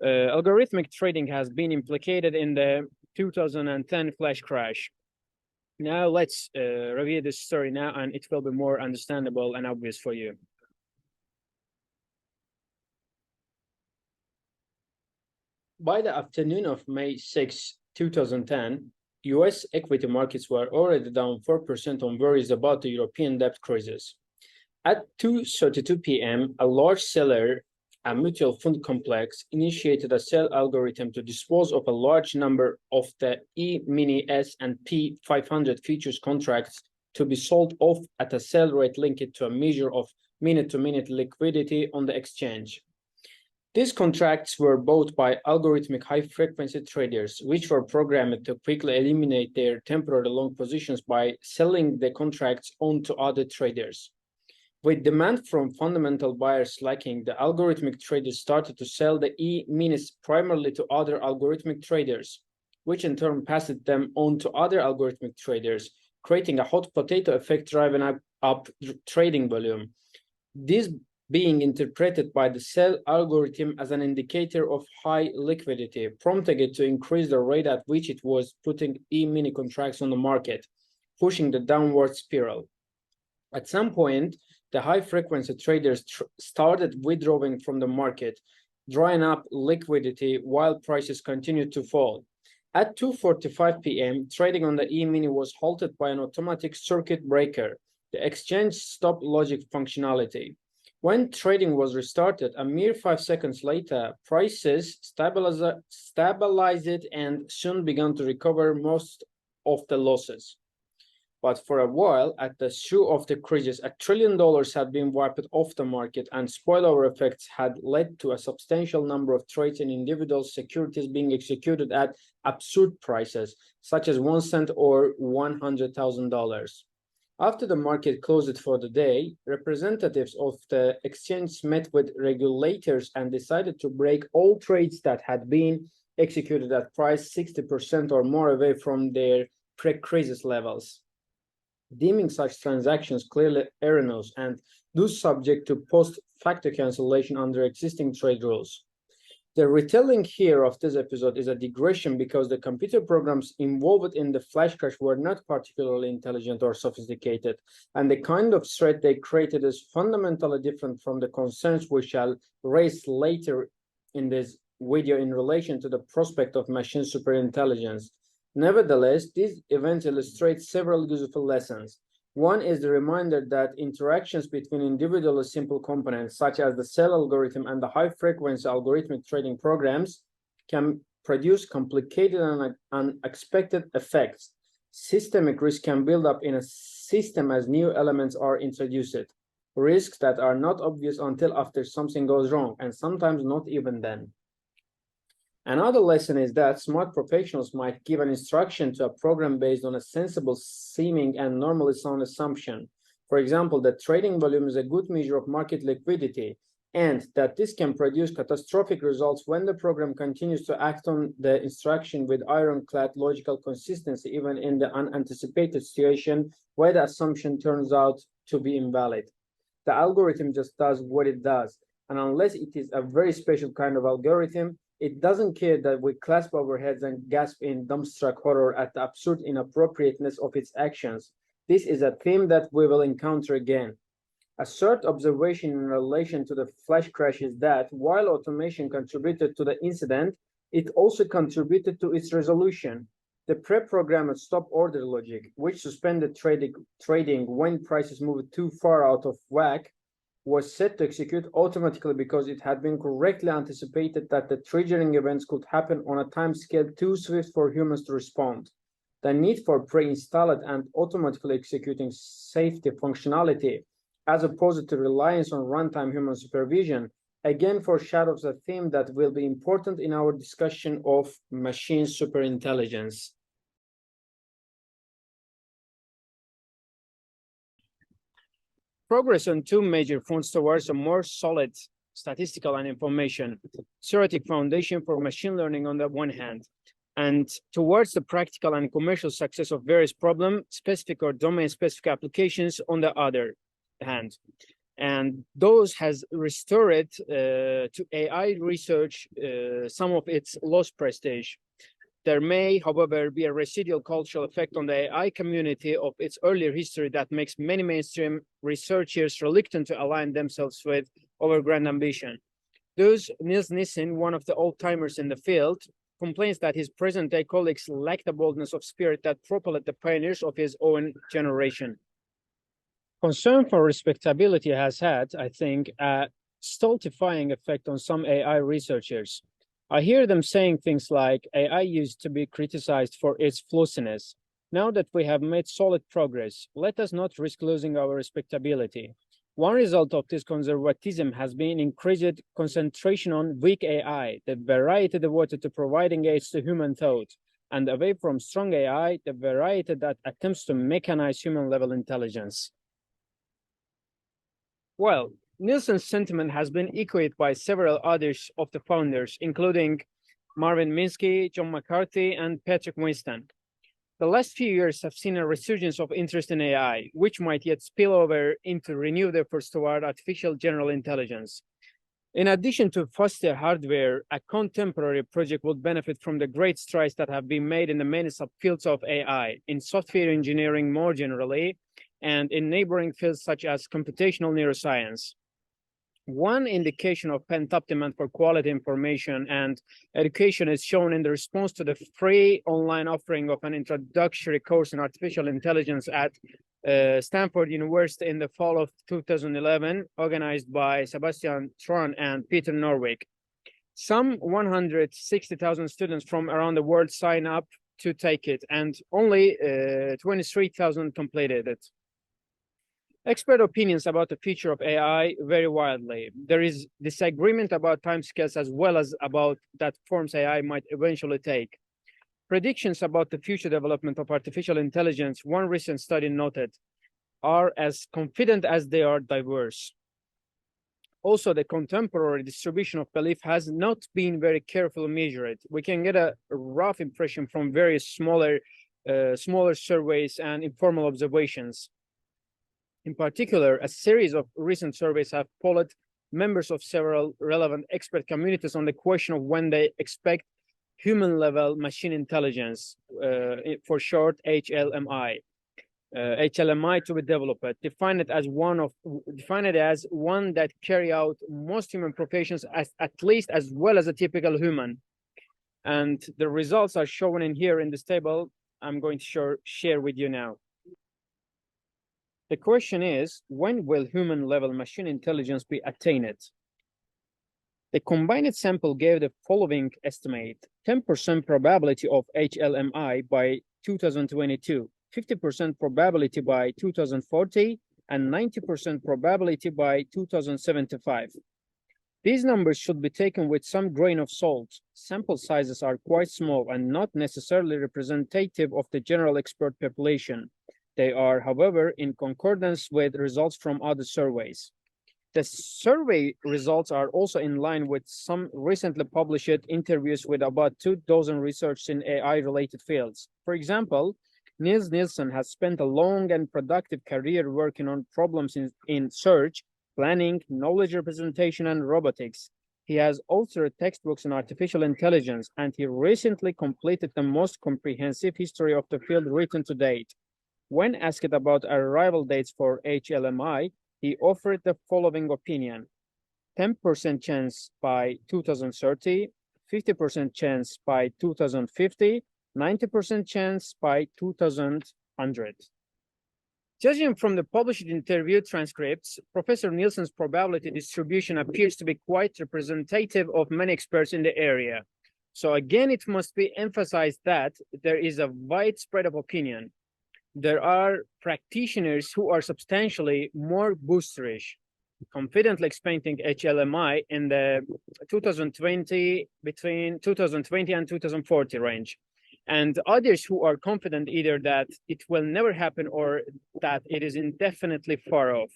Algorithmic trading has been implicated in the 2010 flash crash. Now let's review this story now, and it will be more understandable and obvious for you. By the afternoon of May 6, 2010, US equity markets were already down 4% on worries about the European debt crisis. At 2:32 p.m., a large seller, a mutual fund complex, initiated a sell algorithm to dispose of a large number of the E-mini S&P 500 futures contracts to be sold off at a sell rate linked to a measure of minute-to-minute liquidity on the exchange. These contracts were bought by algorithmic high-frequency traders, which were programmed to quickly eliminate their temporary long positions by selling the contracts on to other traders. With demand from fundamental buyers lacking, the algorithmic traders started to sell the E-minis primarily to other algorithmic traders, which in turn passed them on to other algorithmic traders, creating a hot potato effect driving up trading volume. This being interpreted by the sell algorithm as an indicator of high liquidity, prompting it to increase the rate at which it was putting E-mini contracts on the market, pushing the downward spiral. At some point, the high-frequency traders started withdrawing from the market, drying up liquidity while prices continued to fall. At 2:45 p.m., trading on the E-mini was halted by an automatic circuit breaker, the exchange stop logic functionality. When trading was restarted, a mere 5 seconds later, prices stabilized and soon began to recover most of the losses. But for a while, at the shoe of the crisis, $1 trillion had been wiped off the market, and spillover effects had led to a substantial number of trades in individual securities being executed at absurd prices, such as 1 cent or $100,000. After the market closed for the day, representatives of the exchange met with regulators and decided to break all trades that had been executed at price 60% or more away from their pre-crisis levels, deeming such transactions clearly erroneous and thus subject to post-facto cancellation under existing trade rules. The retelling here of this episode is a digression because the computer programs involved in the flash crash were not particularly intelligent or sophisticated, and the kind of threat they created is fundamentally different from the concerns we shall raise later in this video in relation to the prospect of machine superintelligence. Nevertheless, these events illustrate several useful lessons. One is the reminder that interactions between individually simple components, such as the cell algorithm and the high-frequency algorithmic trading programs, can produce complicated and unexpected effects. Systemic risk can build up in a system as new elements are introduced, risks that are not obvious until after something goes wrong, and sometimes not even then. Another lesson is that smart professionals might give an instruction to a program based on a sensible seeming and normally sound assumption. For example, that trading volume is a good measure of market liquidity, and that this can produce catastrophic results when the program continues to act on the instruction with ironclad logical consistency, even in the unanticipated situation where the assumption turns out to be invalid. The algorithm just does what it does, and unless it is a very special kind of algorithm, it doesn't care that we clasp our heads and gasp in dumbstruck horror at the absurd inappropriateness of its actions. This is a theme that we will encounter again. A third observation in relation to the flash crash is that while automation contributed to the incident, it also contributed to its resolution. The pre-programmed stop order logic, which suspended trading when prices moved too far out of whack, was set to execute automatically because it had been correctly anticipated that the triggering events could happen on a timescale too swift for humans to respond. The need for pre-installed and automatically executing safety functionality, as opposed to reliance on runtime human supervision, again foreshadows a theme that will be important in our discussion of machine superintelligence. Progress on two major fronts towards a more solid statistical and information theoretic foundation for machine learning on the one hand, and towards the practical and commercial success of various problem-specific or domain-specific applications on the other hand. And those has restored to AI research some of its lost prestige. There may, however, be a residual cultural effect on the AI community of its earlier history that makes many mainstream researchers reluctant to align themselves with overgrand ambition. Thus, Niels Nissen, one of the old-timers in the field, complains that his present-day colleagues lack the boldness of spirit that propelled the pioneers of his own generation. Concern for respectability has had, I think, a stultifying effect on some AI researchers. I hear them saying things like AI used to be criticized for its flossiness. Now that we have made solid progress, let us not risk losing our respectability. One result of this conservatism has been increased concentration on weak AI, the variety devoted to providing aids to human thought, and away from strong AI, the variety that attempts to mechanize human-level intelligence. Well, Nielsen's sentiment has been echoed by several others of the founders, including Marvin Minsky, John McCarthy, and Patrick Winston. The last few years have seen a resurgence of interest in AI, which might yet spill over into renewed efforts toward artificial general intelligence. In addition to faster hardware, a contemporary project would benefit from the great strides that have been made in the many subfields of AI, in software engineering more generally, and in neighboring fields such as computational neuroscience. One indication of pent-up demand for quality information and education is shown in the response to the free online offering of an introductory course in artificial intelligence at Stanford University in the fall of 2011, organized by Sebastian Thrun and Peter Norvig. Some 160,000 students from around the world sign up to take it, and only 23,000 completed it. Expert opinions about the future of AI vary wildly. There is disagreement about timescales as well as about that forms AI might eventually take. Predictions about the future development of artificial intelligence, one recent study noted, are as confident as they are diverse. Also, the contemporary distribution of belief has not been very carefully measured. We can get a rough impression from various smaller surveys and informal observations. In particular, a series of recent surveys have polled members of several relevant expert communities on the question of when they expect human-level machine intelligence, for short HLMI, to be developed, defined as one that carry out most human professions at least as well as a typical human. And the results are shown in here in this table. I'm going to share with you now. The question is, when will human-level machine intelligence be attained? The combined sample gave the following estimate: 10% probability of HLMI by 2022, 50% probability by 2040, and 90% probability by 2075. These numbers should be taken with some grain of salt. Sample sizes are quite small and not necessarily representative of the general expert population. They are, however, in concordance with results from other surveys. The survey results are also in line with some recently published interviews with about 24 researchers in AI-related fields. For example, Niels Nielsen has spent a long and productive career working on problems in search, planning, knowledge representation, and robotics. He has authored textbooks on artificial intelligence, and he recently completed the most comprehensive history of the field written to date. When asked about arrival dates for HLMI, he offered the following opinion: 10% chance by 2030, 50% chance by 2050, 90% chance by 2100. Judging from the published interview transcripts, Professor Nielsen's probability distribution appears to be quite representative of many experts in the area. So again, it must be emphasized that there is a wide spread of opinion. There are practitioners who are substantially more boosterish, confidently expecting HLMI in the 2020 between 2020 and 2040 range, and others who are confident either that it will never happen or that it is indefinitely far off.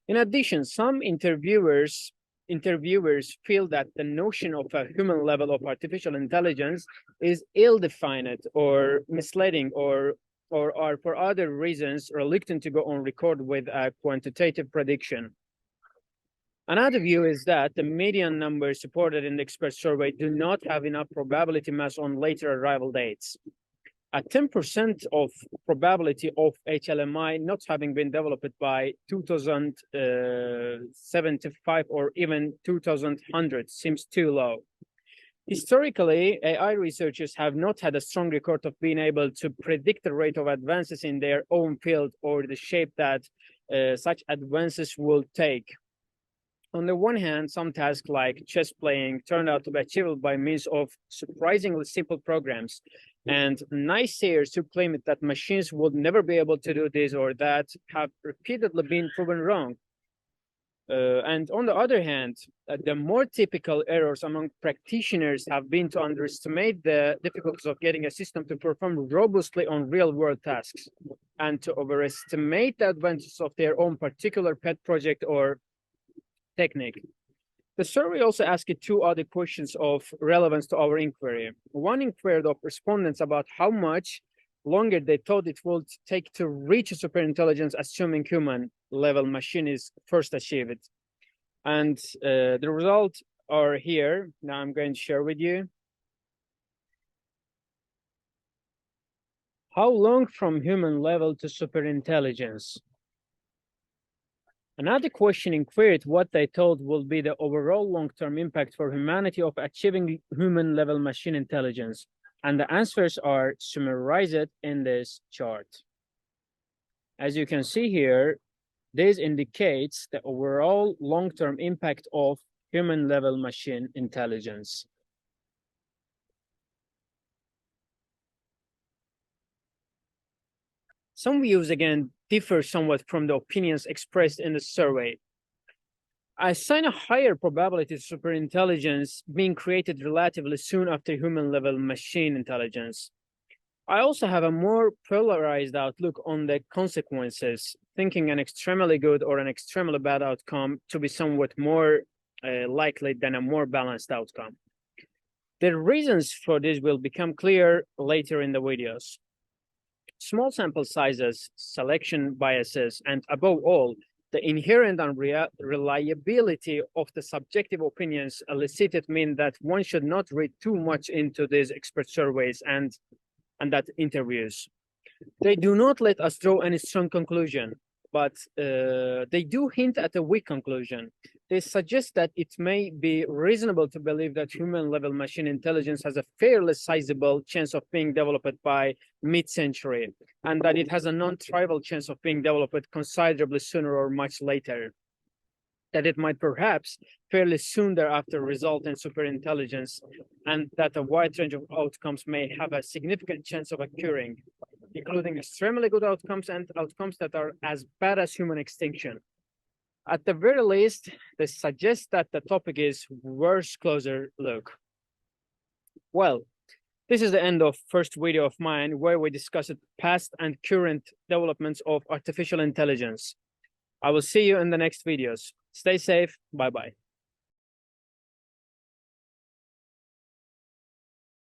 In addition, some interviewers feel that the notion of a human level of artificial intelligence is ill-defined or misleading, or are for other reasons reluctant to go on record with a quantitative prediction. Another view is that the median numbers supported in the expert survey do not have enough probability mass on later arrival dates. A 10% of probability of HLMI not having been developed by 2075 or even 2100 seems too low. Historically, AI researchers have not had a strong record of being able to predict the rate of advances in their own field or the shape that such advances will take. On the one hand, some tasks like chess playing turned out to be achievable by means of surprisingly simple programs, and naysayers who claim that machines would never be able to do this or that have repeatedly been proven wrong. And on the other hand, the more typical errors among practitioners have been to underestimate the difficulties of getting a system to perform robustly on real-world tasks, and to overestimate the advantages of their own particular pet project or technique. The survey also asked two other questions of relevance to our inquiry. One inquired of respondents about how much longer they thought it would take to reach a superintelligence, assuming human-level machine is first achieved. And the results are here. Now I'm going to share with you. How long from human level to superintelligence? Another question inquired what they thought will be the overall long-term impact for humanity of achieving human-level machine intelligence. And the answers are summarized in this chart. As you can see here, this indicates the overall long-term impact of human-level machine intelligence. Some views, again, differ somewhat from the opinions expressed in the survey. I assign a higher probability to superintelligence being created relatively soon after human-level machine intelligence. I also have a more polarized outlook on the consequences, thinking an extremely good or an extremely bad outcome to be somewhat more likely than a more balanced outcome. The reasons for this will become clear later in the videos. Small sample sizes, selection biases, and above all, the inherent unreliability of the subjective opinions elicited mean that one should not read too much into these expert surveys and that interviews. They do not let us draw any strong conclusion, but they do hint at a weak conclusion. They suggest that it may be reasonable to believe that human-level machine intelligence has a fairly sizable chance of being developed by mid-century, and that it has a non-trivial chance of being developed considerably sooner or much later. That it might perhaps fairly soon thereafter result in superintelligence, and that a wide range of outcomes may have a significant chance of occurring, including extremely good outcomes and outcomes that are as bad as human extinction. At the very least, this suggests that the topic is worth closer look. Well, this is the end of first video of mine where we discussed past and current developments of artificial intelligence. I will see you in the next videos. Stay safe. Bye-bye.